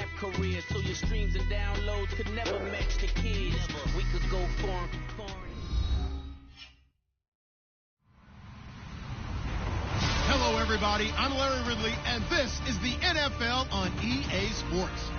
rap career, so your streams and downloads could never match the kids. We could go foreign. Hello, everybody. I'm Larry Ridley, and this is the NFL on EA Sports.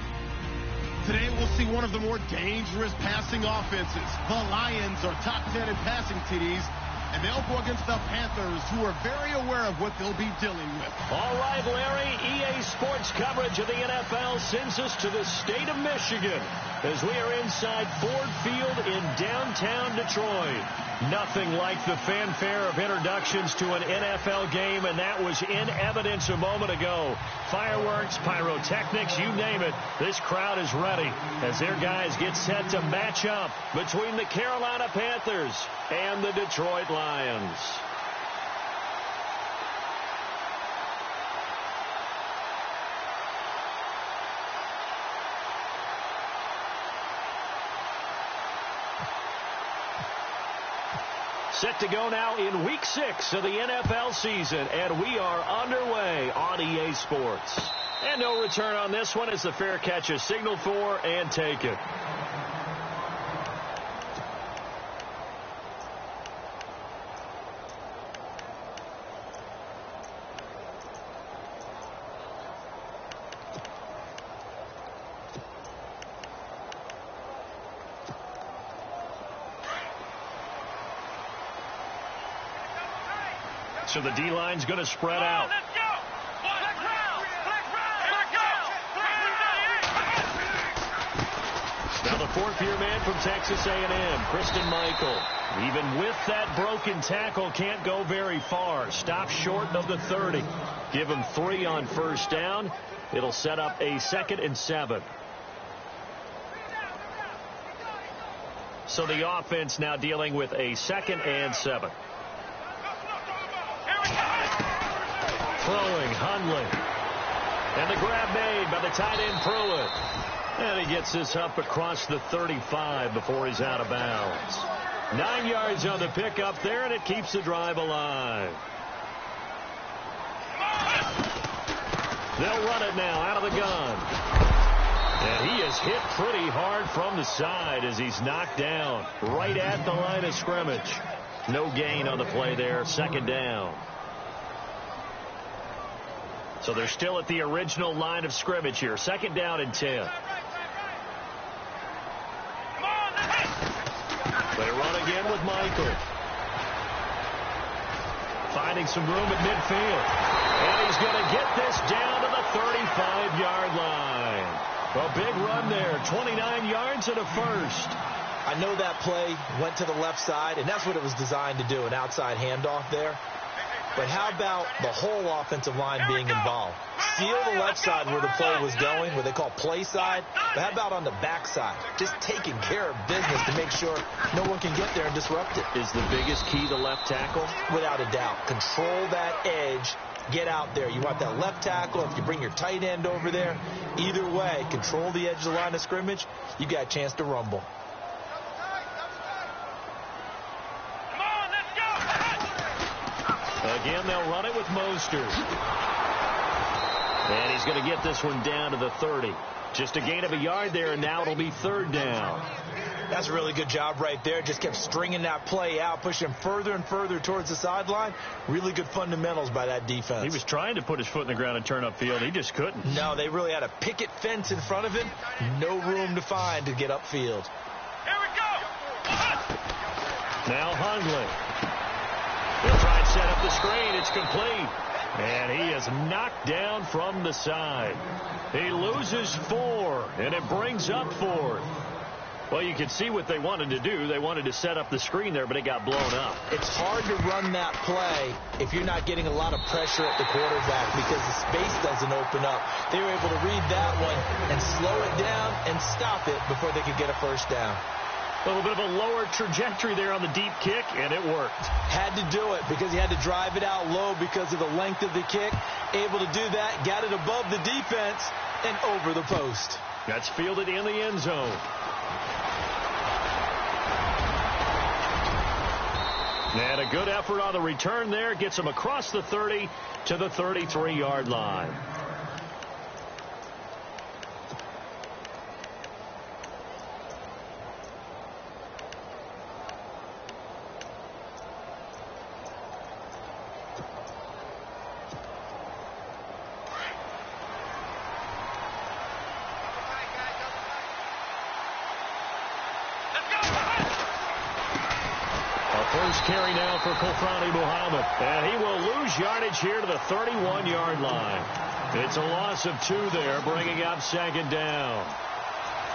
Today, we'll see one of the more dangerous passing offenses. The Lions are top 10 in passing TDs, and they'll go against the Panthers, who are very aware of what they'll be dealing with. All right, Larry, EA Sports coverage of the NFL sends us to the state of Michigan as we are inside Ford Field in downtown Detroit. Nothing like the fanfare of introductions to an NFL game, and that was in evidence a moment ago. Fireworks, pyrotechnics, you name it. This crowd is ready as their guys get set to match up between the Carolina Panthers and the Detroit Lions. Set to go now in Week 6 of the NFL season, and we are underway on EA Sports. And no return on this one as the fair catch is signaled for and taken. So the D-line's going to spread out. Now the fourth-year man from Texas A&M, Christine Michael. Even with that broken tackle, can't go very far. Stop short of the 30. Give him 3 on first down. It'll set up a 2nd and 7. So the offense now dealing with a 2nd and 7. Throwing, Hundley. And the grab made by the tight end Pruitt. And he gets this up across the 35 before he's out of bounds. 9 yards on the pickup there, and it keeps the drive alive. They'll run it now out of the gun. And he is hit pretty hard from the side as he's knocked down right at the line of scrimmage. No gain on the play there, 2nd down. So they're still at the original line of scrimmage here. 2nd down and 10. They run again with Michael. Finding some room at midfield. And he's going to get this down to the 35-yard line. A big run there. 29 yards and a first. I know that play went to the left side, and that's what it was designed to do, an outside handoff there. But how about the whole offensive line being involved? Seal the left side where the play was going, what they call play side. But how about on the back side? Just taking care of business to make sure no one can get there and disrupt it. Is the biggest key the left tackle? Without a doubt. Control that edge. Get out there. You want that left tackle. If you bring your tight end over there, either way, control the edge of the line of scrimmage, you got a chance to rumble. Again, they'll run it with Mostert. And he's going to get this one down to the 30. Just a gain of a yard there, and now it'll be 3rd down. That's a really good job right there. Just kept stringing that play out, pushing further and further towards the sideline. Really good fundamentals by that defense. He was trying to put his foot in the ground and turn upfield. He just couldn't. No, they really had a picket fence in front of him. No room to find to get upfield. Here we go. Now Hundley. They'll try and set up the screen. It's complete. And he is knocked down from the side. He loses 4, and it brings up 4th. Well, you can see what they wanted to do. They wanted to set up the screen there, but it got blown up. It's hard to run that play if you're not getting a lot of pressure at the quarterback because the space doesn't open up. They were able to read that one and slow it down and stop it before they could get a first down. A little bit of a lower trajectory there on the deep kick, and it worked. Had to do it because he had to drive it out low because of the length of the kick. Able to do that, got it above the defense and over the post. That's fielded in the end zone. And a good effort on the return there. Gets him across the 30 to the 33-yard line. first carry now for Kofrani Muhammad. And he will lose yardage here to the 31-yard line. It's a loss of 2 there, bringing up second down.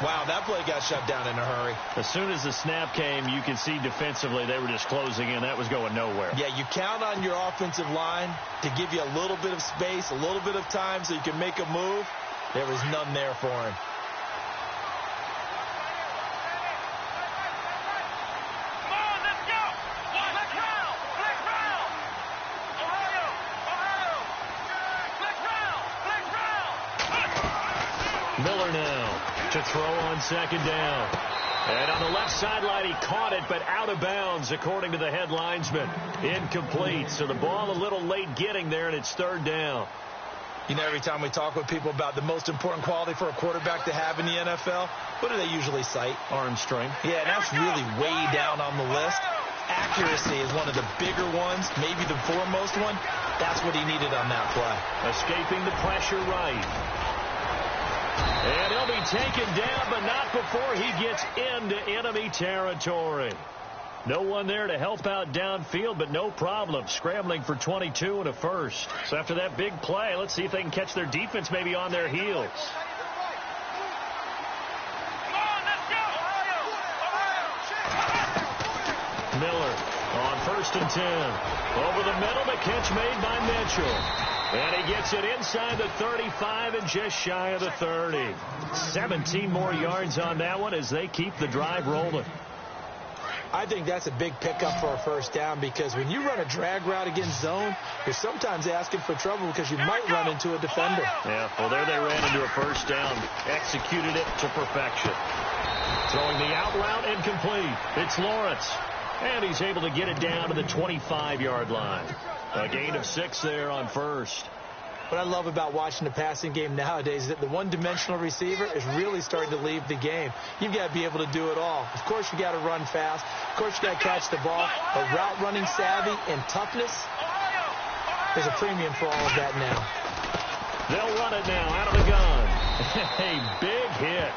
Wow, that play got shut down in a hurry. As soon as the snap came, you could see defensively they were just closing in. That was going nowhere. Yeah, you count on your offensive line to give you a little bit of space, a little bit of time so you can make a move. There was none there for him. Miller now to throw on second down. And on the left sideline, he caught it, but out of bounds, according to the head linesman. Incomplete. So the ball a little late getting there, and it's third down. You know, every time we talk with people about the most important quality for a quarterback to have in the NFL, what do they usually cite? Arm strength. Yeah, and that's really way down on the list. Accuracy is one of the bigger ones, maybe the foremost one. That's what he needed on that play. Escaping the pressure right. And he'll be taken down, but not before he gets into enemy territory. No one there to help out downfield, but no problem. Scrambling for 22 and a first. So after that big play, let's see if they can catch their defense maybe on their heels. Miller on 1st and 10. Over the middle, the catch made by Mitchell. And he gets it inside the 35 and just shy of the 30. 17 more yards on that one as they keep the drive rolling. I think that's a big pickup for a first down because when you run a drag route against zone, you're sometimes asking for trouble because you might run into a defender. Yeah, well, there they ran into a first down. Executed it to perfection. Throwing the out route incomplete. It's Lawrence. And he's able to get it down to the 25-yard line. A gain of 6 there on first. What I love about watching the passing game nowadays is that the one-dimensional receiver is really starting to leave the game. You've got to be able to do it all. Of course, you got to run fast. Of course, you got to catch the ball. But route running savvy and toughness, there's a premium for all of that now. They'll run it now out of the gun. A big hit.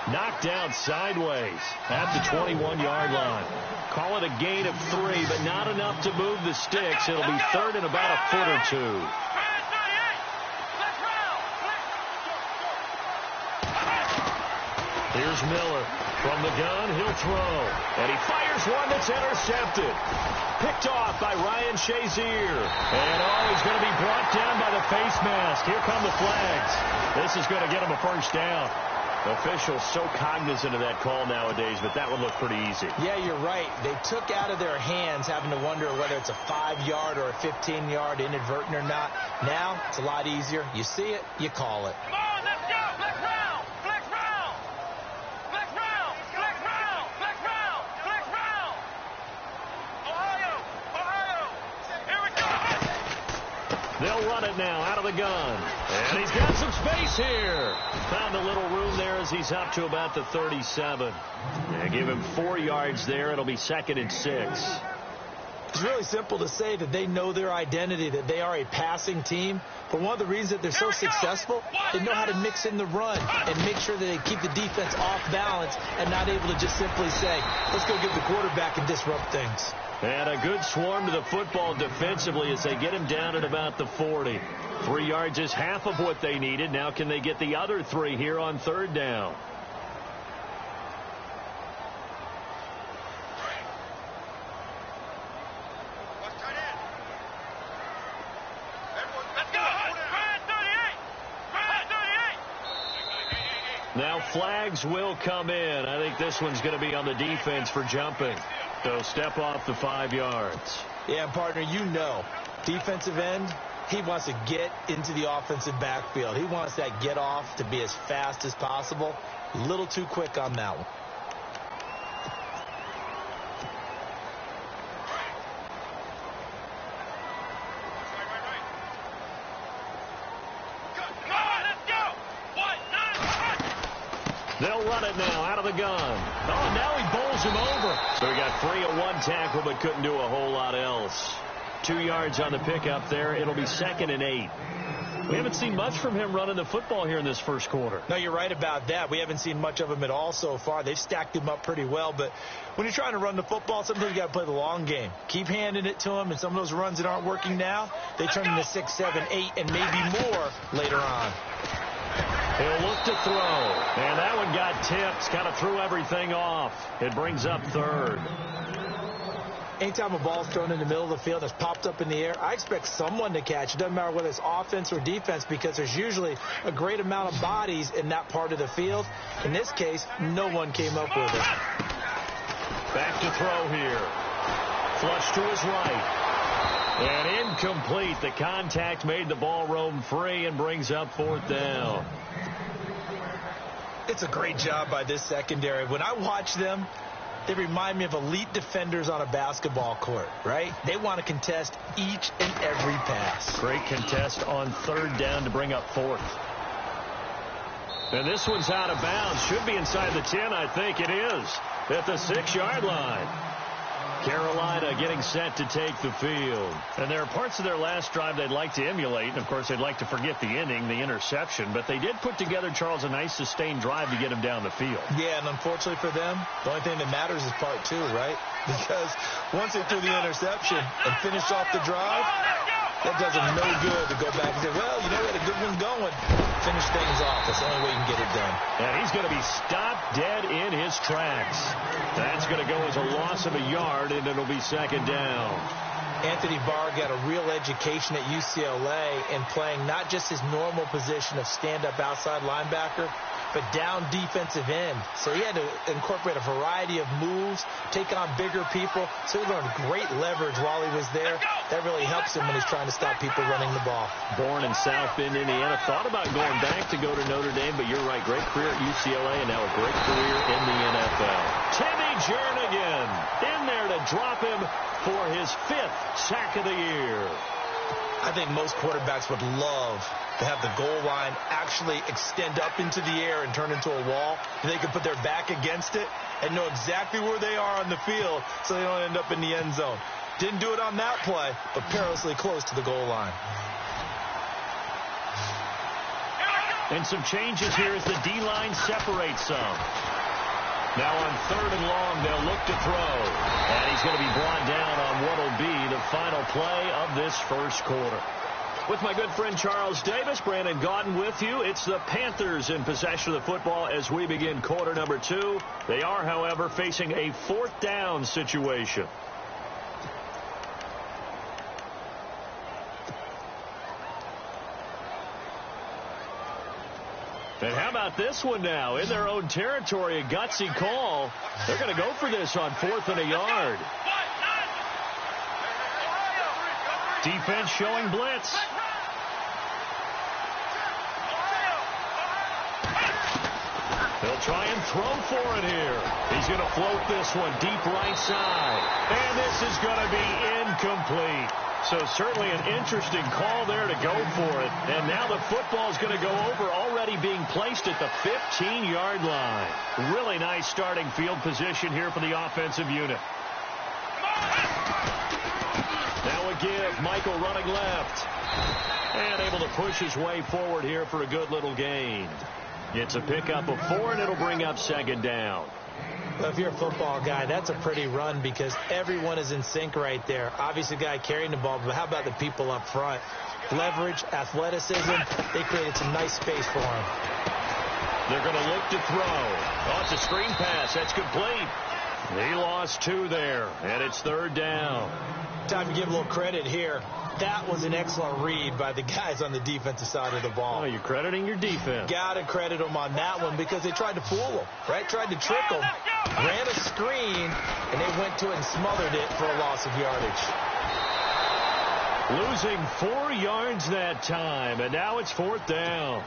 Knocked down sideways at the 21-yard line. Call it a gain of 3, but not enough to move the sticks. It'll be third and about a foot or 2. Here's Miller. From the gun, he'll throw. And he fires one that's intercepted. Picked off by Ryan Shazier. And he's going to be brought down by the face mask. Here come the flags. This is going to get him a first down. Officials so cognizant of that call nowadays, but that one looked pretty easy. Yeah, you're right. They took out of their hands having to wonder whether it's a 5-yard or a 15-yard inadvertent or not. Now, it's a lot easier. You see it, you call it. Come on, let's go. Flex round. Flex round. Flex round. Flex round. Flex round. Flex round. Ohio. Here we go. They'll run it now out of the gun. And he's got some space here. Found a little room there as he's up to about the 37. Yeah, give him 4 yards there. It'll be 2nd and 6. It's really simple to say that they know their identity, that they are a passing team. But one of the reasons that they're so successful, they know how to mix in the run and make sure that they keep the defense off balance and not able to just simply say, let's go get the quarterback and disrupt things. And a good swarm to the football defensively as they get him down at about the 40. 3 yards is half of what they needed. Now can they get the other 3 here on third down? Now flags will come in. I think this one's going to be on the defense for jumping. So step off the 5 yards. Yeah, partner, you know, defensive end, he wants to get into the offensive backfield. He wants that get off to be as fast as possible. A little too quick on that one. They'll run it now out of the gun. Oh, now he bowls him over. So he got free of 1 tackle but couldn't do a whole lot else. 2 yards on the pickup there. It'll be 2nd and 8. We haven't seen much from him running the football here in this first quarter. No, you're right about that. We haven't seen much of him at all so far. They've stacked him up pretty well, but when you're trying to run the football, sometimes you got to play the long game. Keep handing it to him, and some of those runs that aren't working now, they turn into 6, 7, 8, and maybe more later on. He'll look to throw, and that one got tipped, kind of threw everything off. It brings up third. Anytime a ball's thrown in the middle of the field that's popped up in the air, I expect someone to catch. It doesn't matter whether it's offense or defense because there's usually a great amount of bodies in that part of the field. In this case, no one came up with it. Back to throw here. Flush to his right. And incomplete. The contact made the ball roam free and brings up fourth down. It's a great job by this secondary. When I watch them, they remind me of elite defenders on a basketball court, right? They want to contest each and every pass. Great contest on third down to bring up fourth. And this one's out of bounds. Should be inside the 10, I think it is. At the 6-yard line. Carolina getting set to take the field. And there are parts of their last drive they'd like to emulate. And, of course, they'd like to forget the inning, the interception. But they did put together, Charles, a nice sustained drive to get him down the field. Yeah, and unfortunately for them, the only thing that matters is part 2, right? Because once they threw the interception and finished off the drive, that does them no good to go back and say, well, you know, we had a good one going. Finish things off. That's the only way you can get it done. And he's going to be stopped dead in his tracks. That's going to go as a loss of a yard, and it'll be second down. Anthony Barr got a real education at UCLA in playing not just his normal position of stand-up outside linebacker, but down defensive end. So he had to incorporate a variety of moves, take on bigger people. So he learned great leverage while he was there. That really helps him when he's trying to stop people running the ball. Born in South Bend, Indiana. Thought about going back to go to Notre Dame, but you're right. Great career at UCLA and now a great career in the NFL. Timmy Jernigan in there to drop him for his 5th sack of the year. I think most quarterbacks would love to have the goal line actually extend up into the air and turn into a wall, and they can put their back against it and know exactly where they are on the field so they don't end up in the end zone. Didn't do it on that play, but perilously close to the goal line. And some changes here as the D-line separates some. Now on 3rd and long, they'll look to throw. And he's going to be brought down on what will be the final play of this first quarter. With my good friend Charles Davis, Brandon Gaudin with you. It's the Panthers in possession of the football as we begin quarter number 2. They are, however, facing a 4th down situation. And how about this one now? In their own territory, a gutsy call. They're going to go for this on 4th and a yard. Defense showing blitz. They'll try and throw for it here. He's going to float this one deep right side. And this is going to be incomplete. So certainly an interesting call there to go for it. And now the football is going to go over, already being placed at the 15-yard line. Really nice starting field position here for the offensive unit. Now a give. Michael running left. And able to push his way forward here for a good little gain. It's a pickup of 4, and it'll bring up second down. Well, if you're a football guy, that's a pretty run because everyone is in sync right there. Obviously, the guy carrying the ball, but how about the people up front? Leverage, athleticism, they created some nice space for him. They're going to look to throw. Oh, it's a screen pass. That's complete. He lost 2 there, and it's 3rd down. Time to give a little credit here. That was an excellent read by the guys on the defensive side of the ball. Oh, you're crediting your defense. Got to credit them on that one because they tried to fool them, right? Tried to trick them, ran a screen, and they went to it and smothered it for a loss of yardage. Losing 4 yards that time, and now it's 4th down.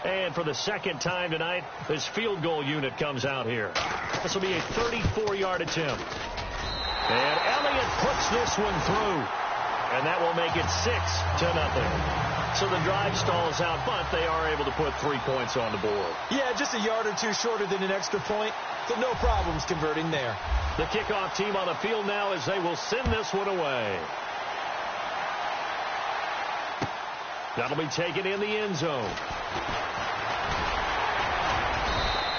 And for the second time tonight, this field goal unit comes out here. This will be a 34-yard attempt. And Elliott puts this one through. And that will make it 6-0. So the drive stalls out, but they are able to put 3 points on the board. Yeah, just a yard or 2 shorter than an extra point. So no problems converting there. The kickoff team on the field now as they will send this one away. That'll be taken in the end zone.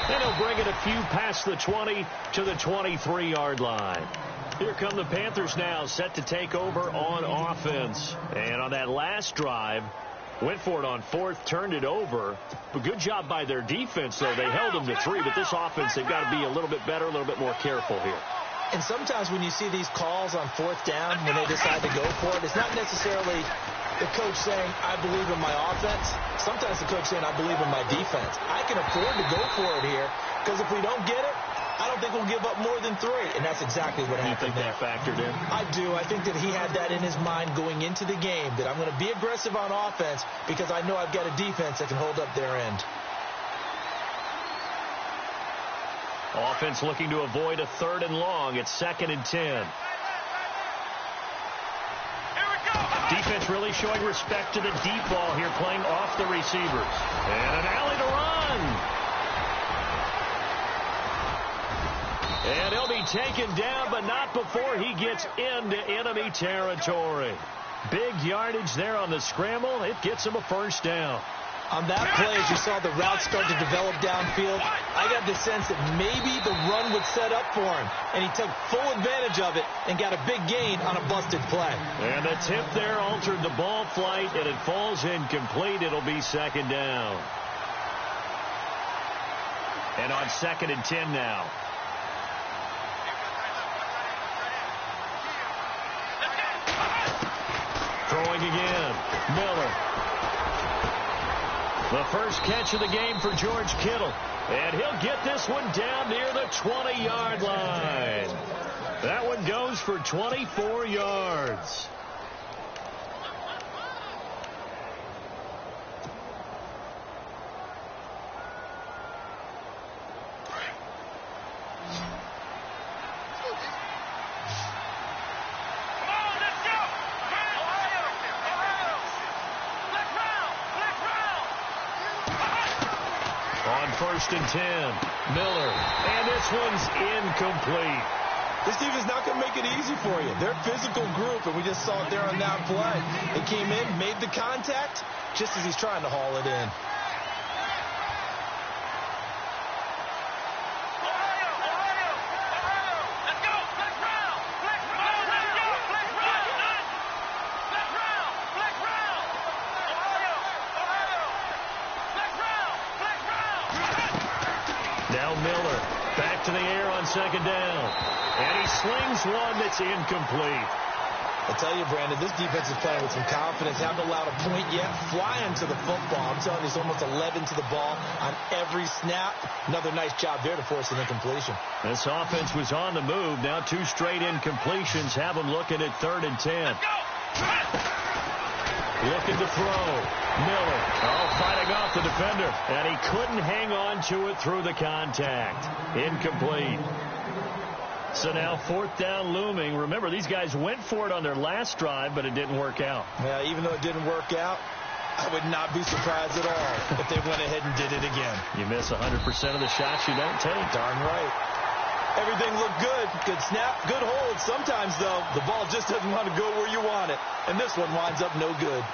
And he'll bring it a few past the 20 to the 23-yard line. Here come the Panthers now, set to take over on offense. And on that last drive, went for it on fourth, turned it over. But good job by their defense, though. They held them to 3, but this offense, they've got to be a little bit better, a little bit more careful here. And sometimes when you see these calls on fourth down, when they decide to go for it, it's not necessarily the coach saying, I believe in my offense. Sometimes the coach saying, I believe in my defense. I can afford to go for it here because if we don't get it, I don't think we'll give up more than 3. And that's exactly what happened there. You think that factored in? I do. I think that he had that in his mind going into the game, that I'm going to be aggressive on offense because I know I've got a defense that can hold up their end. Offense looking to avoid a 3rd and long. It's 2nd and 10. Defense really showing respect to the deep ball here, playing off the receivers. And an alley to run. And he'll be taken down, but not before he gets into enemy territory. Big yardage there on the scramble. It gets him a first down. On that play, as you saw the route start to develop downfield, I got the sense that maybe the run would set up for him, and he took full advantage of it and got a big gain on a busted play. And the tip there altered the ball flight, and it falls incomplete. It'll be 2nd down. And on 2nd and 10 now. Throwing again. Miller. The first catch of the game for George Kittle. And he'll get this one down near the 20-yard line. That one goes for 24 yards. On 1st and 10, Miller, and this one's incomplete. This defense is not going to make it easy for you. They're a physical group, and we just saw it there on that play. They came in, made the contact, just as he's trying to haul it in. Now Miller back to the air on 2nd down. And he slings one that's incomplete. I tell you, Brandon, this defense is playing with some confidence. Haven't allowed a point yet. Flying to the football. I'm telling you, it's almost 11 to the ball on every snap. Another nice job there to force an incompletion. This offense was on the move. Now 2 straight incompletions have them looking at 3rd and 10. Looking to throw. Miller, fighting off the defender. And he couldn't hang on to it through the contact. Incomplete. So now 4th down looming. Remember, these guys went for it on their last drive, but it didn't work out. Yeah, even though it didn't work out, I would not be surprised at all if they went ahead and did it again. You miss 100% of the shots you don't take. Darn right. Everything looked good. Good snap, good hold. Sometimes, though, the ball just doesn't want to go where you want it. And this one winds up no good.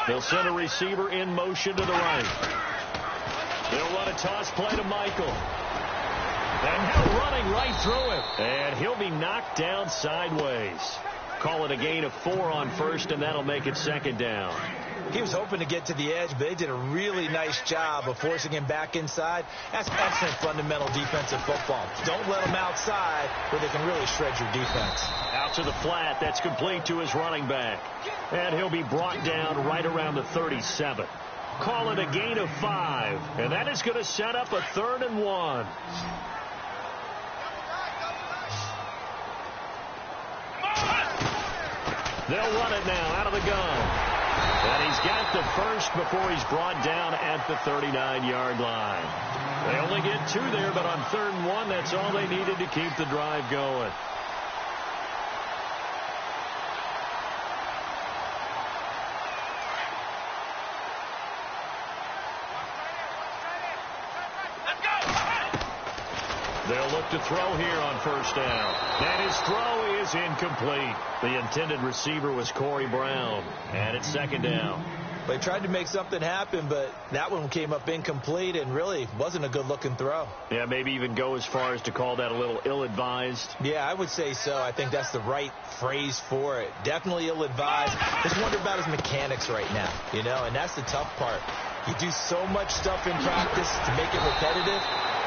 They'll send a receiver in motion to the right. They'll run a toss play to Michael. And now running right through him. And he'll be knocked down sideways. Call it a gain of 4 on 1st, and that'll make it 2nd down. He was hoping to get to the edge, but they did a really nice job of forcing him back inside. That's excellent fundamental defensive football. Don't let them outside where they can really shred your defense. Out to the flat. That's complete to his running back. And he'll be brought down right around the 37. Call it a gain of 5. And that is going to set up a 3rd and 1. They'll run it now out of the gun. And he's got the first before he's brought down at the 39-yard line. They only get 2 there, but on 3rd and 1, that's all they needed to keep the drive going. They'll They'll look to throw here on first down. And his throw is incomplete. The intended receiver was Corey Brown. And it's second down. They tried to make something happen, but that one came up incomplete and really wasn't a good-looking throw. Yeah, maybe even go as far as to call that a little ill-advised. Yeah, I would say so. I think that's the right phrase for it. Definitely ill-advised. Just wonder about his mechanics right now, you know, and that's the tough part. You do so much stuff in practice to make it repetitive,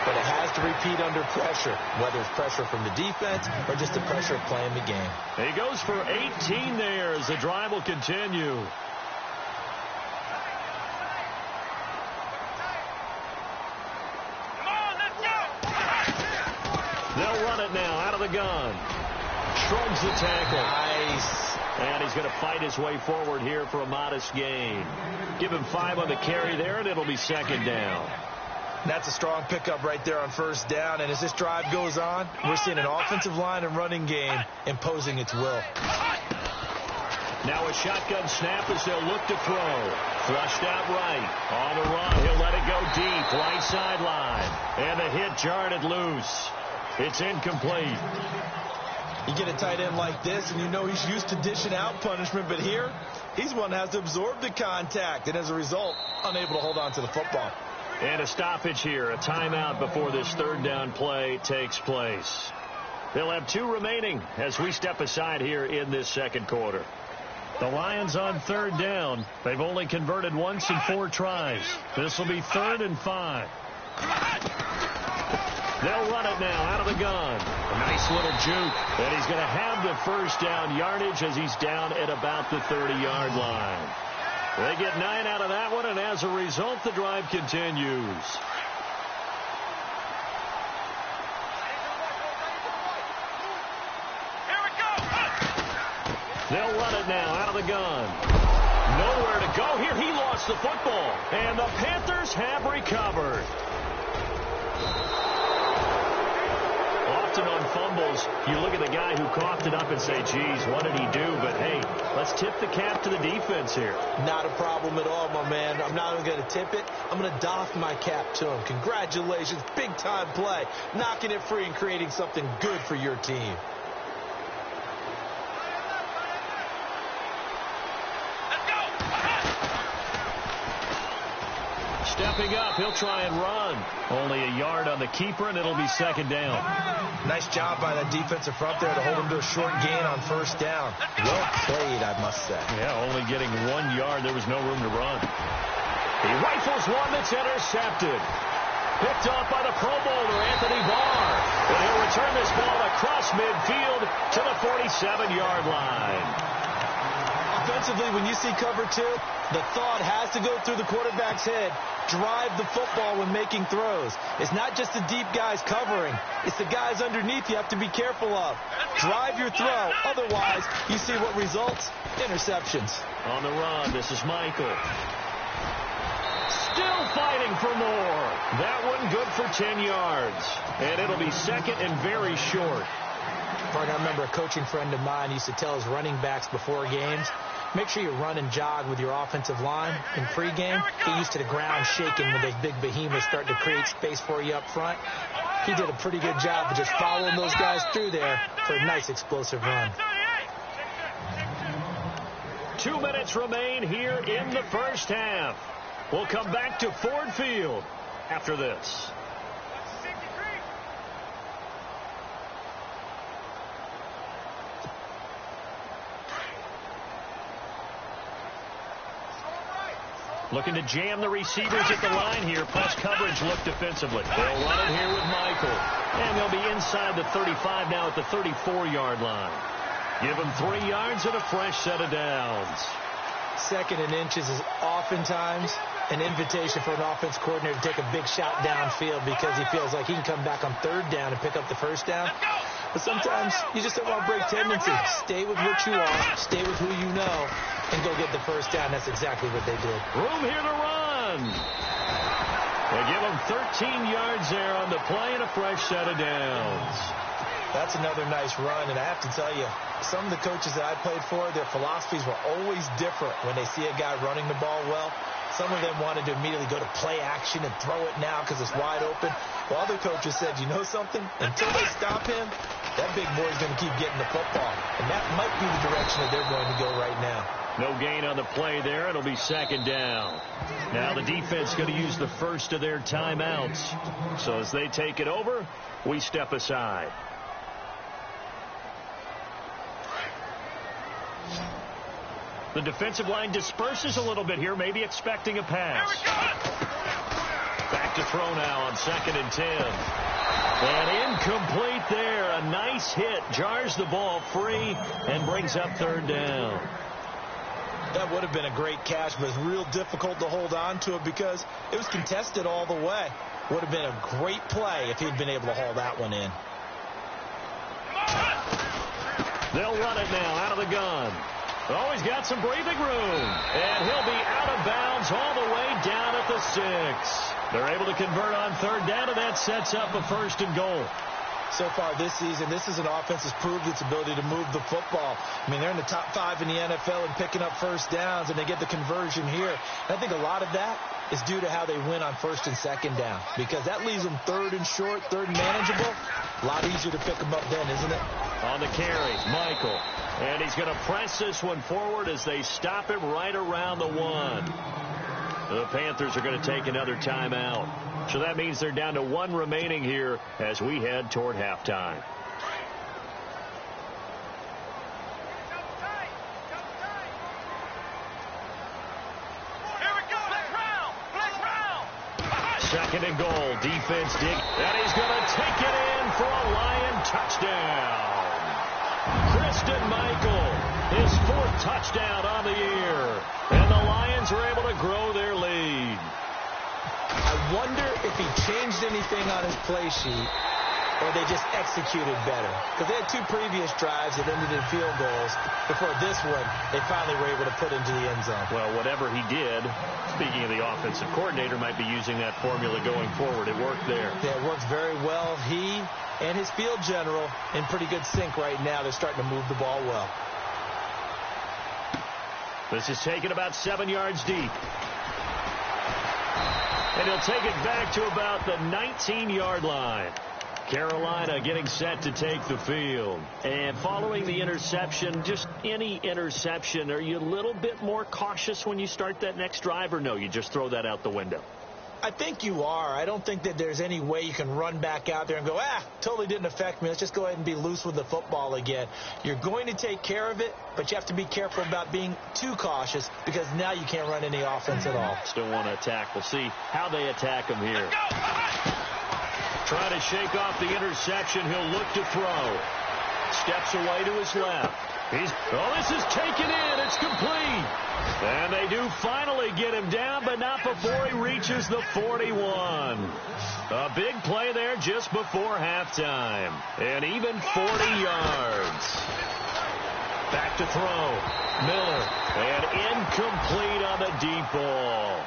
but it has to repeat under pressure, whether it's pressure from the defense or just the pressure of playing the game. He goes for 18 there as the drive will continue. They'll run it now out of the gun. Shrugs the tackle. Nice. And he's going to fight his way forward here for a modest gain. Give him 5 on the carry there, and it'll be second down. That's a strong pickup right there on first down. And as this drive goes on, we're seeing an offensive line and running game imposing its will. Now a shotgun snap as they'll look to throw. Flushed out right. On the run, he'll let it go deep. Right sideline. And the hit jarred it loose. It's incomplete. You get a tight end like this, and you know he's used to dishing out punishment. But here, he's one that has to absorb the contact. And as a result, unable to hold on to the football. And a stoppage here. A timeout before this third down play takes place. They'll have 2 remaining as we step aside here in this second quarter. The Lions on third down. They've only converted once in 4 tries. This will be 3rd and 5. They'll run it now out of the gun. A nice little juke. And he's going to have the first down yardage as he's down at about the 30-yard line. They get 9 out of that one, and as a result, the drive continues. They'll run it now out of the gun. Nowhere to go here. He lost the football. And the Panthers have recovered. Often on fumbles, you look at the guy who coughed it up and say, geez, what did he do? But, hey, let's tip the cap to the defense here. Not a problem at all, my man. I'm not even going to tip it. I'm going to doff my cap to him. Congratulations. Big-time play. Knocking it free and creating something good for your team. Stepping up, he'll try and run. Only a yard on the keeper, and it'll be second down. Nice job by that defensive front there to hold him to a short gain on first down. Well played, I must say. Yeah, only getting 1 yard. There was no room to run. He rifles one that's intercepted. Picked off by the Pro Bowler, Anthony Barr. And he'll return this ball across midfield to the 47-yard line. Offensively, when you see cover 2, the thought has to go through the quarterback's head. Drive the football when making throws. It's not just the deep guys covering. It's the guys underneath you have to be careful of. Drive your throw. Otherwise, you see what results? Interceptions. On the run, this is Michael. Still fighting for more. That one good for 10 yards. And it'll be second and very short. I remember a coaching friend of mine used to tell his running backs before games, make sure you run and jog with your offensive line in pregame. Get used to the ground shaking when those big behemoths start to create space for you up front. He did a pretty good job of just following those guys through there for a nice explosive run. 2 minutes remain here in the first half. We'll come back to Ford Field after this. Looking to jam the receivers at the line here. Plus coverage look defensively. They'll run it here with Michael. And they'll be inside the 35 now at the 34-yard line. Give them 3 yards and a fresh set of downs. 2nd and inches is oftentimes an invitation for an offense coordinator to take a big shot downfield because he feels like he can come back on 3rd down and pick up the first down. But sometimes you just don't want to break tendency. Stay with what you are, stay with who you know, and go get the first down. That's exactly what they did. Room here to run. They give them 13 yards there on the play and a fresh set of downs. That's another nice run, and I have to tell you, some of the coaches that I played for, their philosophies were always different when they see a guy running the ball well. Some of them wanted to immediately go to play action and throw it now because it's wide open. Well, other coaches said, you know something? Until they stop him, that big boy's going to keep getting the football. And that might be the direction that they're going to go right now. No gain on the play there. It'll be second down. Now the defense going to use the first of their timeouts. So as they take it over, we step aside. The defensive line disperses a little bit here, maybe expecting a pass. Back to throw now on 2nd and 10. And incomplete there. A nice hit. Jars the ball free and brings up 3rd down. That would have been a great catch, but it's real difficult to hold on to it because it was contested all the way. Would have been a great play if he'd been able to haul that one in. They'll run it now out of the gun. Oh, he's got some breathing room. And he'll be out of bounds all the way down at the 6. They're able to convert on 3rd down, and that sets up a 1st and goal. So far this season, this is an offense that's proved its ability to move the football. I mean, they're in the top 5 in the NFL in picking up 1st downs, and they get the conversion here. And I think a lot of that is due to how they win on 1st and 2nd down, because that leaves them 3rd and short, 3rd and manageable. A lot easier to pick them up then, isn't it? On the carry, Michael. And he's going to press this one forward as they stop him right around the 1. The Panthers are going to take another timeout. So that means they're down to 1 remaining here as we head toward halftime. Second and goal. Defense dig. And he's going to take it in for a Lion touchdown. Christian Michael, his 4th touchdown on the year. And the Lions are able to grow their lead. I wonder if he changed anything on his play sheet or they just executed better. Because they had 2 previous drives that ended in field goals. Before this one, they finally were able to put into the end zone. Well, whatever he did, speaking of the offensive coordinator, might be using that formula going forward. It worked there. Yeah, it works very well. He and his field general in pretty good sync right now. They're starting to move the ball well. This is taken about 7 yards deep. And he'll take it back to about the 19-yard line. Carolina getting set to take the field. And following the interception, just any interception, are you a little bit more cautious when you start that next drive, or no, you just throw that out the window? I think you are. I don't think that there's any way you can run back out there and go, totally didn't affect me. Let's just go ahead and be loose with the football again. You're going to take care of it, but you have to be careful about being too cautious because now you can't run any offense at all. Still want to attack. We'll see how they attack him here. Trying to shake off the interception. He'll look to throw. Steps away to his left. This is taken in. It's complete. And they do finally get him down, but not before he reaches the 41. A big play there just before halftime. And even 40 yards. Back to throw. Miller. And incomplete on the deep ball.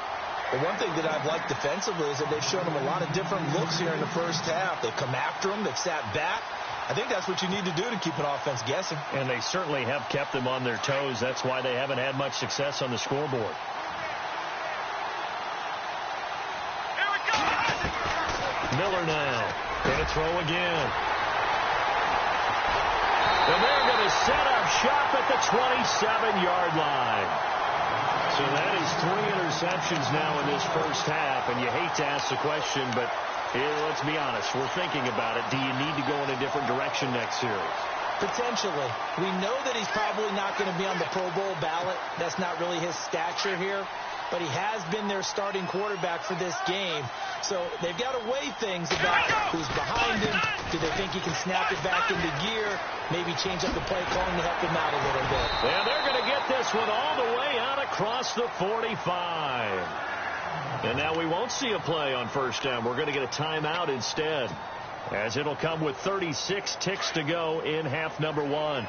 Well, one thing that I've liked defensively is that they've shown him a lot of different looks here in the first half. They've come after him. They've sat back. I think that's what you need to do to keep an offense guessing. And they certainly have kept them on their toes. That's why they haven't had much success on the scoreboard. Here we go! Miller now. Going to throw again. And they're going to set up shop at the 27-yard line. So that is 3 interceptions now in this first half. And you hate to ask the question, but let's be honest. We're thinking about it. Do you need to go in a different direction next series? Potentially. We know that he's probably not going to be on the Pro Bowl ballot. That's not really his stature here. But he has been their starting quarterback for this game. So they've got to weigh things about who's behind him. Do they think he can snap it back into gear? Maybe change up the play calling to help him out a little bit. Yeah, they're going to get this one all the way out across the 45. And now we won't see a play on first down. We're going to get a timeout instead, as it'll come with 36 ticks to go in half number 1.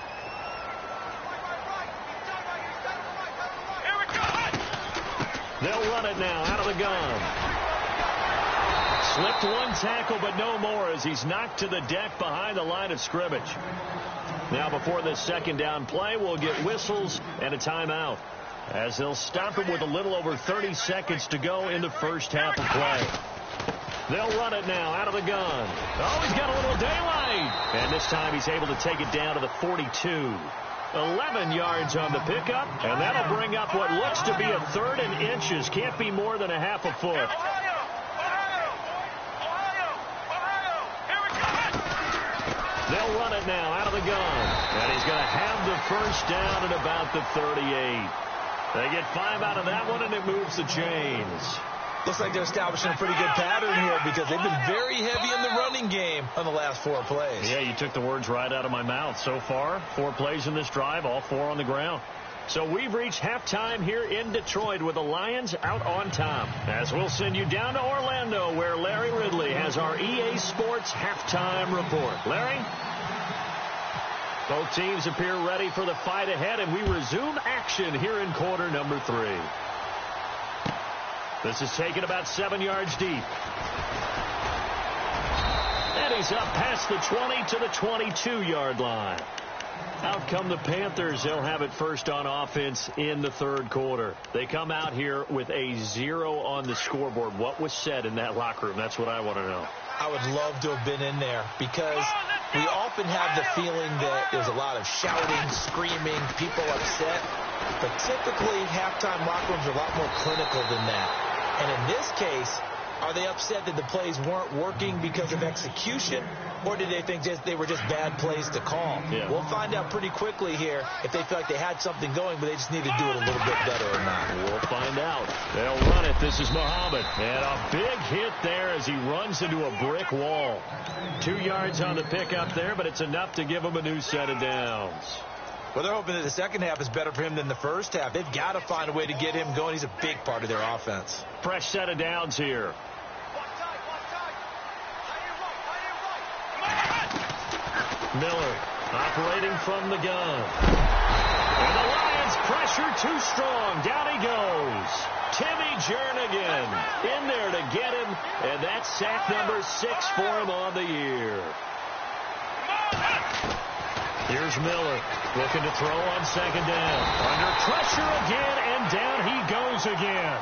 They'll run it now out of the gun. Slipped one tackle, but no more as he's knocked to the deck behind the line of scrimmage. Now before this second down play, we'll get whistles and a timeout. as they'll stop him with a little over 30 seconds to go in the first half of play. They'll run it now out of the gun. Oh, he's got a little daylight. And this time he's able to take it down to the 42. 11 yards on the pickup, and that'll bring up what looks to be a third and inches. Can't be more than a half a foot. They'll run it now out of the gun. And he's going to have the first down at about the 38. They get 5 out of that one, and it moves the chains. Looks like they're establishing a pretty good pattern here because they've been very heavy in the running game on the last 4 plays. Yeah, you took the words right out of my mouth. So far, 4 plays in this drive, all 4 on the ground. So we've reached halftime here in Detroit with the Lions out on top. As we'll send you down to Orlando where Larry Ridley has our EA Sports halftime report. Larry? Both teams appear ready for the fight ahead, and we resume action here in quarter number 3. This is taken about 7 yards deep. And he's up past the 20 to the 22-yard line. Out come the Panthers. They'll have it first on offense in the third quarter. They come out here with a 0 on the scoreboard. What was said in that locker room? That's what I want to know. I would love to have been in there because we often have the feeling that there's a lot of shouting, screaming, people upset. But typically, halftime locker rooms are a lot more clinical than that. And in this case, are they upset that the plays weren't working because of execution, or did they think they were just bad plays to call? Yeah. We'll find out pretty quickly here if they feel like they had something going, but they just need to do it a little bit better or not. We'll find out. They'll run it. This is Muhammad. And a big hit there as he runs into a brick wall. 2 yards on the pickup there, but it's enough to give him a new set of downs. Well, they're hoping that the second half is better for him than the first half. They've got to find a way to get him going. He's a big part of their offense. Fresh set of downs here. Miller operating from the gun. And the Lions pressure too strong. Down he goes. Timmy Jernigan in there to get him. And that's sack number 6 for him on the year. Here's Miller looking to throw on second down. Under pressure again, and down he goes again.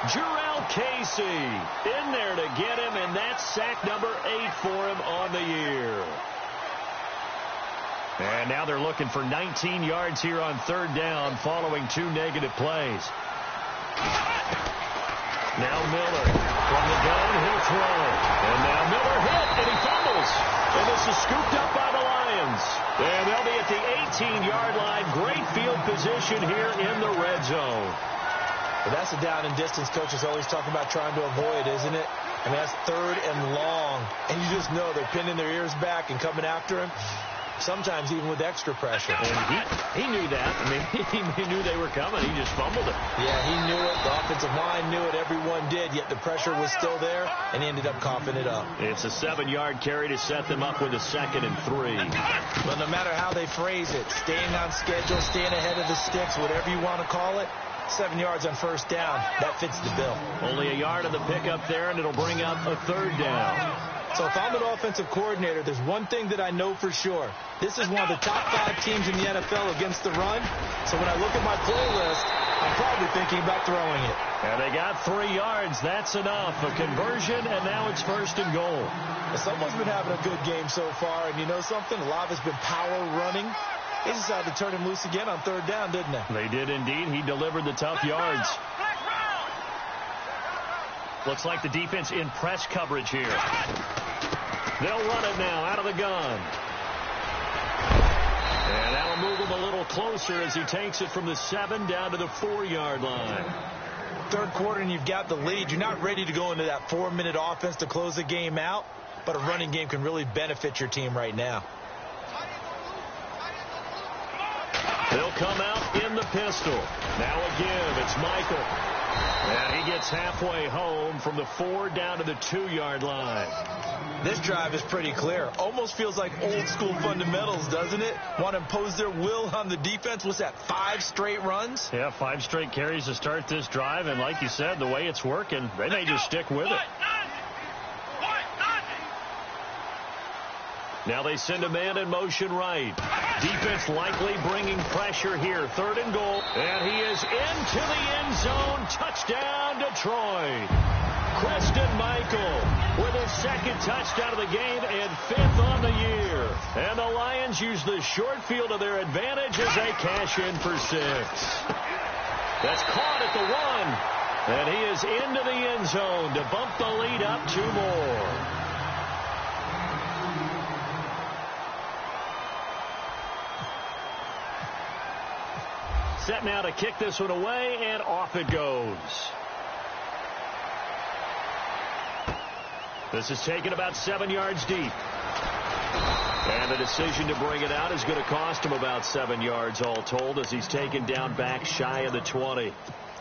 Jarrell Casey in there to get him, and that's sack number 8 for him on the year. And now they're looking for 19 yards here on third down following 2 negative plays. Now Miller from the gun, he'll throw. And now Miller hit, and he fumbles. And this is scooped up by the Lions. And they'll be at the 18-yard line. Great field position here in the red zone. Well, that's the down and distance coaches always talking about trying to avoid, isn't it? I mean, that's third and long. And you just know they're pinning their ears back and coming after him. Sometimes even with extra pressure. And he knew that. I mean, he knew they were coming. He just fumbled it. Yeah, he knew it. The offensive line knew it. Everyone did. Yet the pressure was still there, and he ended up coughing it up. It's a 7-yard carry to set them up with a 2nd and 3. But no matter how they phrase it, staying on schedule, staying ahead of the sticks, whatever you want to call it, 7 yards on first down, that fits the bill. Only a yard on the pickup there, and it'll bring up a third down. So if I'm an offensive coordinator, there's one thing that I know for sure. This is one of the top 5 teams in the NFL against the run. So when I look at my playlist, I'm probably thinking about throwing it. And they got 3 yards. That's enough. A conversion, and now it's 1st and goal. Someone's been having a good game so far, and you know something? A lot of it's been power running. They decided to turn him loose again on third down, didn't they? They did indeed. He delivered the tough yards. Looks like the defense in press coverage here. They'll run it now out of the gun. And that'll move him a little closer as he takes it from the 7 down to the 4-yard line. Third quarter and you've got the lead. You're not ready to go into that 4-minute offense to close the game out, but a running game can really benefit your team right now. They'll come out in the pistol. Now again, it's Michael. And he gets halfway home from the 4 down to the 2-yard line. This drive is pretty clear. Almost feels like old school fundamentals, doesn't it? Want to impose their will on the defense. What's that, 5 straight runs? Yeah, 5 straight carries to start this drive. And like you said, the way it's working, they may just stick with it. Now they send a man in motion right. Defense likely bringing pressure here. 3rd and goal. And he is into the end zone. Touchdown, Detroit. Kristen Michael with his 2nd touchdown of the game and 5th on the year. And the Lions use the short field to their advantage as they cash in for 6. That's caught at the 1. And he is into the end zone to bump the lead up 2 more. Set now to kick this one away, and off it goes. This is taken about 7 yards deep. And the decision to bring it out is going to cost him about 7 yards all told as he's taken down back shy of the 20.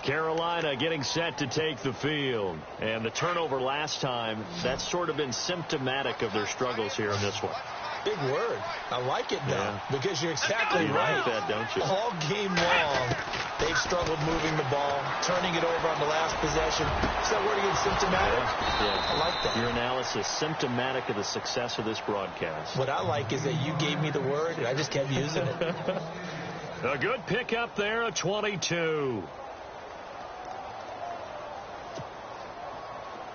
Carolina getting set to take the field. And the turnover last time, that's sort of been symptomatic of their struggles here in this one. Big word. I like it now because you're exactly right. Like that, don't you? All game long, they've struggled moving the ball, turning it over on the last possession. Is that word again, symptomatic? Yeah. I like that. Your analysis, symptomatic of the success of this broadcast. What I like is that you gave me the word, and I just kept using it. A good pickup there, a 22.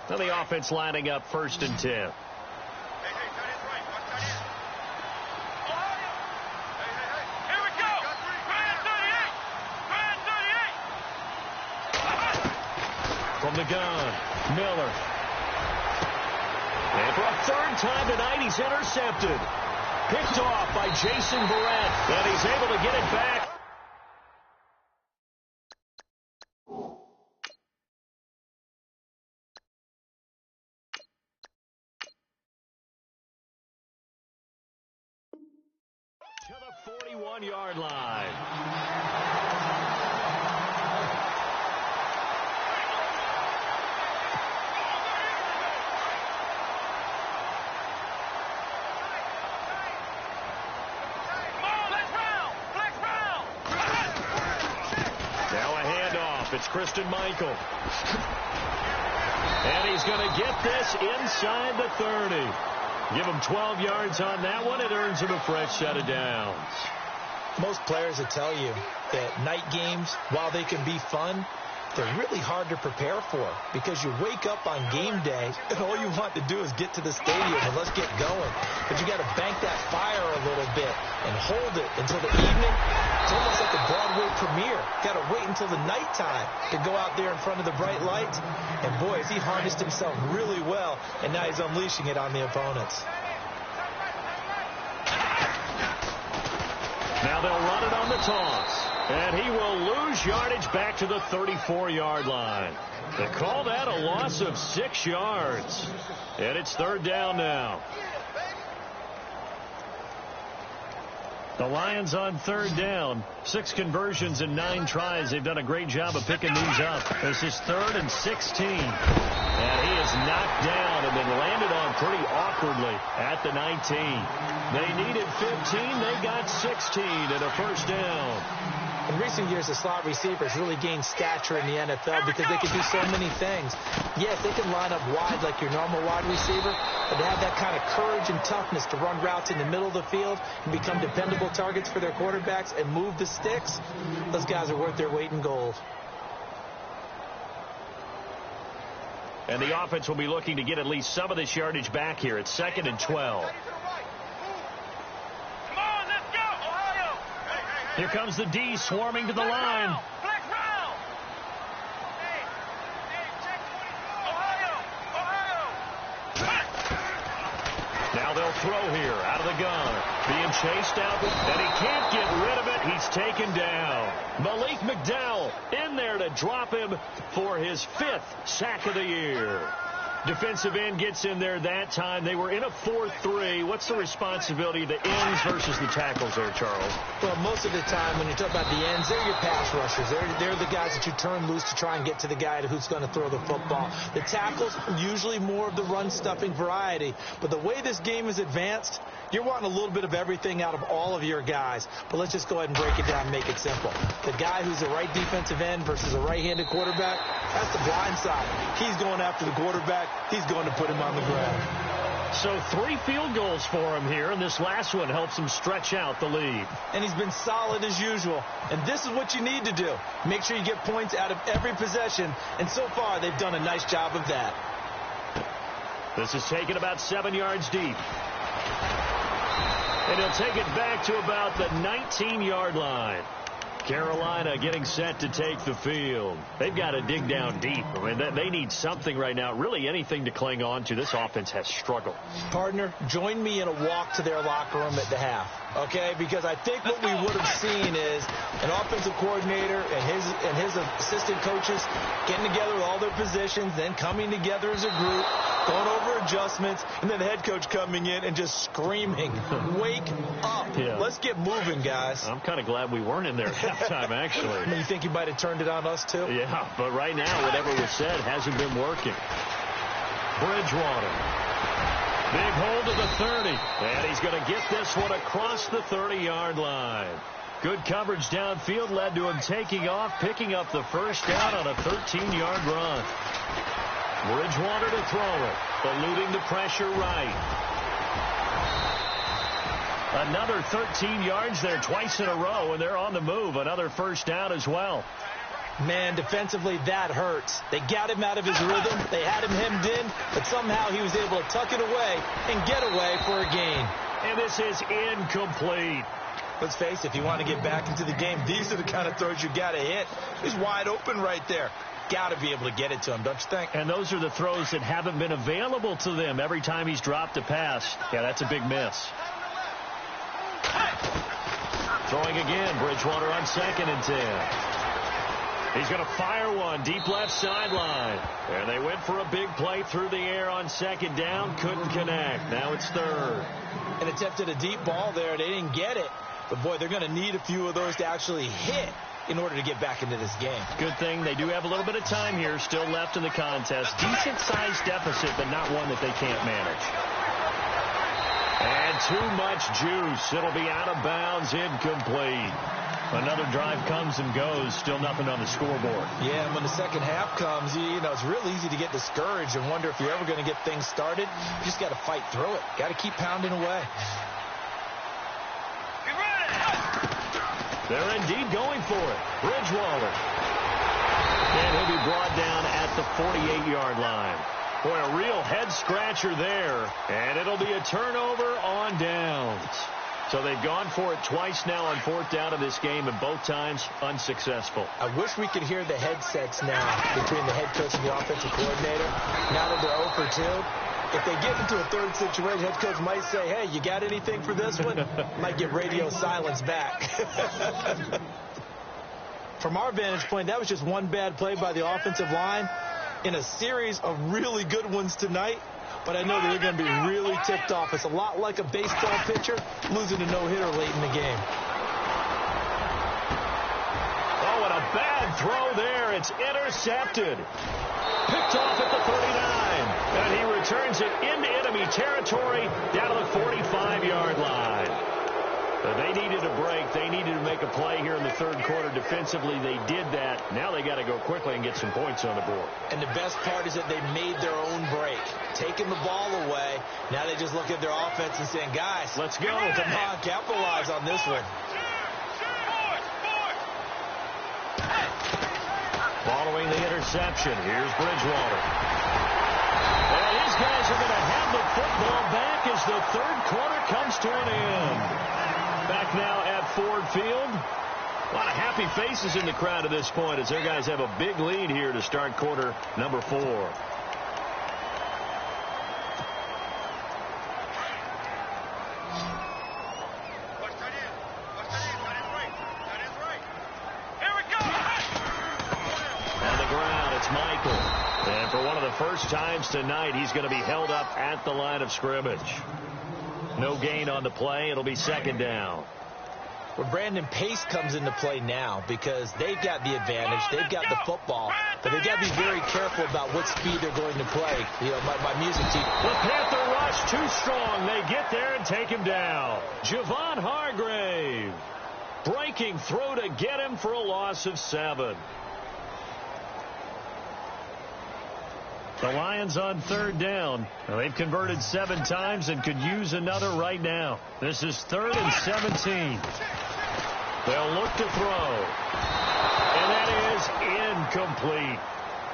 Now the offense lining up 1st and 10. From the gun, Miller. And for a 3rd time tonight, he's intercepted. Picked off by Jason Verrett, and he's able to get it back. To the 41-yard line. It's Kristen Michael. And he's going to get this inside the 30. Give him 12 yards on that one. It earns him a fresh set of downs. Most players will tell you that night games, while they can be fun, they're really hard to prepare for because you wake up on game day and all you want to do is get to the stadium and let's get going. But you got to bank that fire a little bit and hold it until the evening. It's almost like a Broadway premiere. Got to wait until the nighttime to go out there in front of the bright lights. And boy, has he harnessed himself really well, and now he's unleashing it on the opponents. Now they'll run it on the toss. And he will lose yardage back to the 34-yard line. They call that a loss of 6 yards. And it's 3rd down now. The Lions on 3rd down. 6 conversions and 9 tries. They've done a great job of picking these up. This is 3rd and 16. And he is knocked down and then landed on pretty awkwardly at the 19. They needed 15. They got 16 and a 1st down. In recent years, the slot receivers really gained stature in the NFL because they can do so many things. Yes, they can line up wide like your normal wide receiver, but to have that kind of courage and toughness to run routes in the middle of the field and become dependable targets for their quarterbacks and move the sticks, those guys are worth their weight in gold. And the offense will be looking to get at least some of this yardage back here. It's 2nd and 12. Here comes the D swarming to the line. Now they'll throw here out of the gun. Being chased out, and he can't get rid of it. He's taken down. Malik McDowell in there to drop him for his 5th sack of the year. Defensive end gets in there that time. They were in a 4-3. What's the responsibility of the ends versus the tackles there, Charles? Well, most of the time when you talk about the ends, they're your pass rushers. They're the guys that you turn loose to try and get to the guy who's going to throw the football. The tackles, usually more of the run-stuffing variety. But the way this game is advanced, you're wanting a little bit of everything out of all of your guys. But let's just go ahead and break it down and make it simple. The guy who's a right defensive end versus a right-handed quarterback, that's the blind side. He's going after the quarterback. He's going to put him on the ground. So 3 field goals for him here, and this last one helps him stretch out the lead. And he's been solid as usual. And this is what you need to do. Make sure you get points out of every possession. And so far, they've done a nice job of that. This is taken about 7 yards deep. And he'll take it back to about the 19-yard line. Carolina getting set to take the field. They've got to dig down deep. I mean, they need something right now, really anything to cling on to. This offense has struggled. Partner, join me in a walk to their locker room at the half, okay? Because I think what we would have seen is an offensive coordinator and his assistant coaches getting together with all their positions, then coming together as a group, going over adjustments, and then the head coach coming in and just screaming, wake up. Yeah. Let's get moving, guys. I'm kind of glad we weren't in there at halftime, actually. I mean, you think you might have turned it on us, too? Yeah, but right now, whatever was said hasn't been working. Bridgewater. Big hold to the 30. And he's going to get this one across the 30-yard line. Good coverage downfield led to him taking off, picking up the first down on a 13-yard run. Bridgewater to throw it, eluding the pressure right. Another 13 yards there twice in a row, and they're on the move. Another first down as well. Man, defensively, that hurts. They got him out of his rhythm. They had him hemmed in, but somehow he was able to tuck it away and get away for a gain. And this is incomplete. Let's face it, if you want to get back into the game, these are the kind of throws you got to hit. He's wide open right there. Got to be able to get it to him, don't you think? And those are the throws that haven't been available to them every time he's dropped a pass. Yeah, that's a big miss. Throwing again, Bridgewater on 2nd and 10. He's going to fire one deep left sideline. And they went for a big play through the air on 2nd down. Couldn't connect. Now it's 3rd. And attempted a deep ball there. They didn't get it. But, boy, they're going to need a few of those to actually hit in order to get back into this game. Good thing they do have a little bit of time here still left in the contest. Decent-sized deficit, but not one that they can't manage. And too much juice. It'll be out of bounds, incomplete. Another drive comes and goes. Still nothing on the scoreboard. Yeah, and when the second half comes, you know, it's real easy to get discouraged and wonder if you're ever going to get things started. You just got to fight through it. Got to keep pounding away. They're indeed going for it. Bridgewater. And he'll be brought down at the 48-yard line. Boy, a real head-scratcher there. And it'll be a turnover on downs. So they've gone for it twice now on 4th down of this game, and both times unsuccessful. I wish we could hear the headsets now between the head coach and the offensive coordinator. Now that they're 0 for 2, if they get into a third situation, head coach might say, hey, you got anything for this one? Might get radio silence back. From our vantage point, that was just one bad play by the offensive line in a series of really good ones tonight. But I know that they're going to be really ticked off. It's a lot like a baseball pitcher losing a no-hitter late in the game. Oh, and a bad throw there. It's intercepted. Picked off at the 39. And he returns it into enemy territory down to the 45-yard line. They needed a break. They needed to make a play here in the 3rd quarter. Defensively, they did that. Now they got to go quickly and get some points on the board. And the best part is that they made their own break. Taking the ball away. Now they just look at their offense and saying, guys, let's go. Come on, capitalize on this one. Following the interception, here's Bridgewater. And these guys are going to have the football back as the 3rd quarter comes to an end. Back now at Ford Field. A lot of happy faces in the crowd at this point as their guys have a big lead here to start quarter number 4. On the ground, it's Michael. And for one of the first times tonight, he's going to be held up at the line of scrimmage. No gain on the play. It'll be 2nd down. Well, Brandon, pace comes into play now because they've got the advantage. They've got the football. But they've got to be very careful about what speed they're going to play. You know, my music team. The Panther rush too strong. They get there and take him down. Javon Hargrave breaking through to get him for a loss of 7. The Lions on third down. Well, they've converted 7 times and could use another right now. This is 3rd and 17. They'll look to throw. And that is incomplete.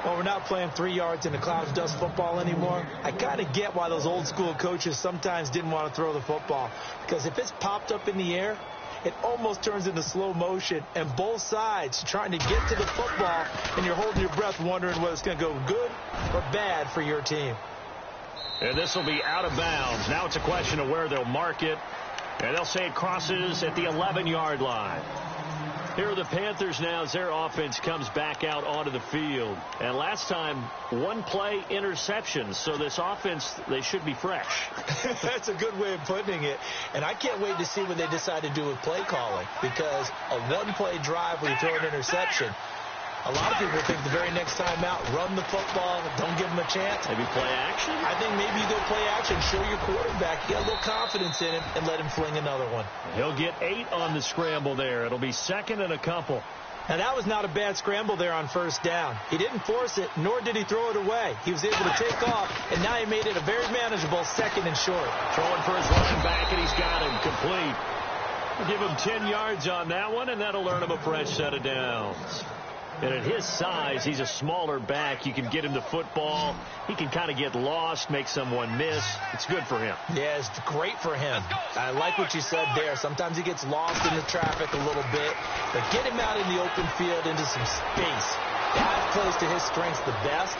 Well, we're not playing 3 yards in the cloud of dust football anymore. I kind of get why those old school coaches sometimes didn't want to throw the football. Because if it's popped up in the air, it almost turns into slow motion, and both sides trying to get to the football, and you're holding your breath wondering whether it's going to go good or bad for your team. And this will be out of bounds. Now it's a question of where they'll mark it, and they'll say it crosses at the 11-yard line. Here are the Panthers now as their offense comes back out onto the field. And last time, 1-play interception. So this offense, they should be fresh. That's a good way of putting it. And I can't wait to see what they decide to do with play calling. Because a 1-play drive where you throw an interception, a lot of people think the very next time out, run the football, don't give them a chance. Maybe play action? I think maybe you go play action, show your quarterback, you got a little confidence in him, and let him fling another one. He'll get 8 on the scramble there. It'll be 2nd and a couple. Now, that was not a bad scramble there on 1st down. He didn't force it, nor did he throw it away. He was able to take off, and now he made it a very manageable 2nd and short. Throwing for his running back, and he's got him complete. We'll give him 10 yards on that one, and that'll earn him a fresh set of downs. And at his size, he's a smaller back. You can get him the football. He can kind of get lost, make someone miss. It's good for him. Yeah, it's great for him. I like what you said there. Sometimes he gets lost in the traffic a little bit. But get him out in the open field into some space. That plays to his strengths the best.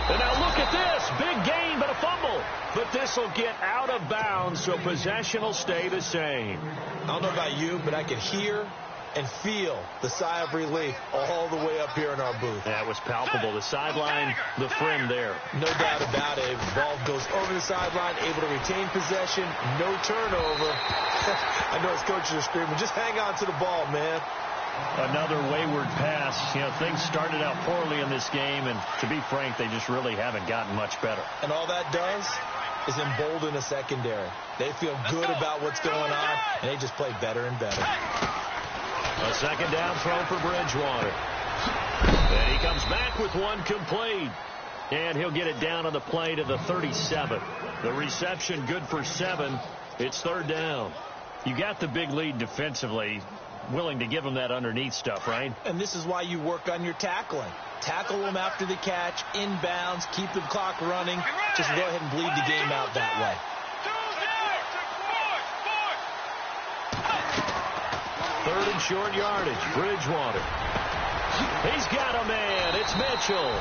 And now look at this. Big gain, but a fumble. But this will get out of bounds, so possession will stay the same. I don't know about you, but I could hear and feel the sigh of relief all the way up here in our booth. That was palpable. The sideline, the friend there. No doubt about it. The ball goes over the sideline, able to retain possession, no turnover. I know his coaches are screaming, just hang on to the ball, man. Another wayward pass. You know, things started out poorly in this game, and to be frank, they just really haven't gotten much better. And all that does is embolden a secondary. They feel good about what's going on, and they just play better and better. A 2nd down throw for Bridgewater. And he comes back with one complete. And he'll get it down on the play to the 37. The reception good for 7. It's 3rd down. You got the big lead defensively. Willing to give them that underneath stuff, right? And this is why you work on your tackling. Tackle them after the catch, inbounds, keep the clock running. Just go ahead and bleed the game out that way. 3rd and short yardage. Bridgewater. He's got a man. It's Mitchell.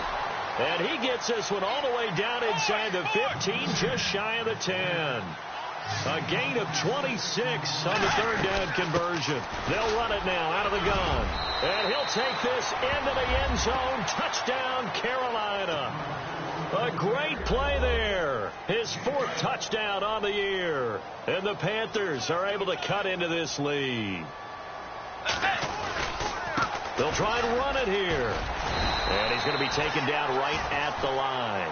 And he gets this one all the way down inside the 15, just shy of the 10. A gain of 26 on the 3rd down conversion. They'll run it now out of the gun. And he'll take this into the end zone. Touchdown, Carolina. A great play there. His 4th touchdown on the year. And the Panthers are able to cut into this lead. They'll try and run it here. And he's going to be taken down right at the line.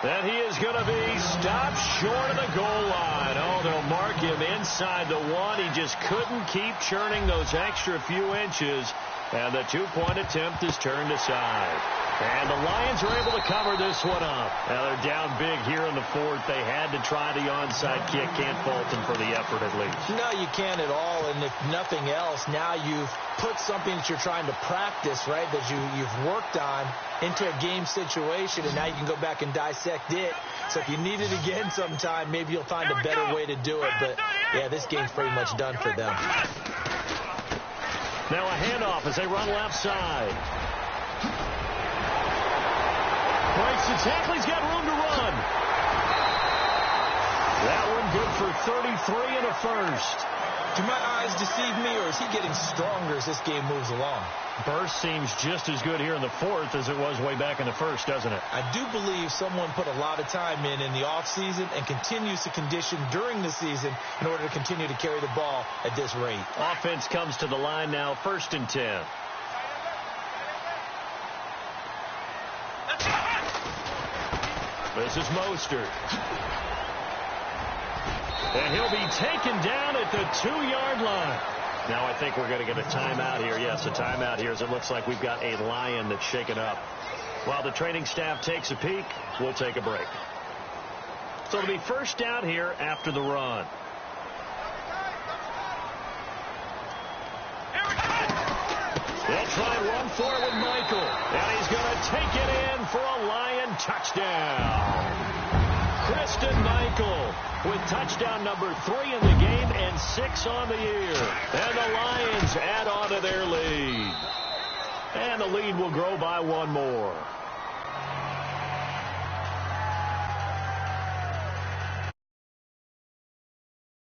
And he is going to be stopped short of the goal line. Oh, they'll mark him inside the 1. He just couldn't keep churning those extra few inches. And the 2-point attempt is turned aside. And the Lions are able to cover this one up. Now they're down big here in the 4th. They had to try the onside kick. Can't fault them for the effort at least. No, you can't at all. And if nothing else, now you've put something that you're trying to practice, right, that you've worked on into a game situation, and now you can go back and dissect it. So if you need it again sometime, maybe you'll find a better way to do it. But, yeah, this game's pretty much done for them. Now a handoff as they run left side. Breaks the tackle. He's got room to run. That one good for 33 and a 1st. Do my eyes deceive me, or is he getting stronger as this game moves along? Burst seems just as good here in the 4th as it was way back in the 1st, doesn't it? I do believe someone put a lot of time in the offseason and continues to condition during the season in order to continue to carry the ball at this rate. Offense comes to the line now, 1st and 10. This is Mostert. And he'll be taken down at the 2-yard line. Now I think we're going to get a timeout here. Yes, a timeout here as it looks like we've got a Lion that's shaken up. While the training staff takes a peek, we'll take a break. So it'll be first down here after the run. They'll try and run for it with Michael. And he's going to take it in for a Lion touchdown. Kristen Michael with touchdown number 3 in the game and 6 on the year. And the Lions add on to their lead. And the lead will grow by 1 more.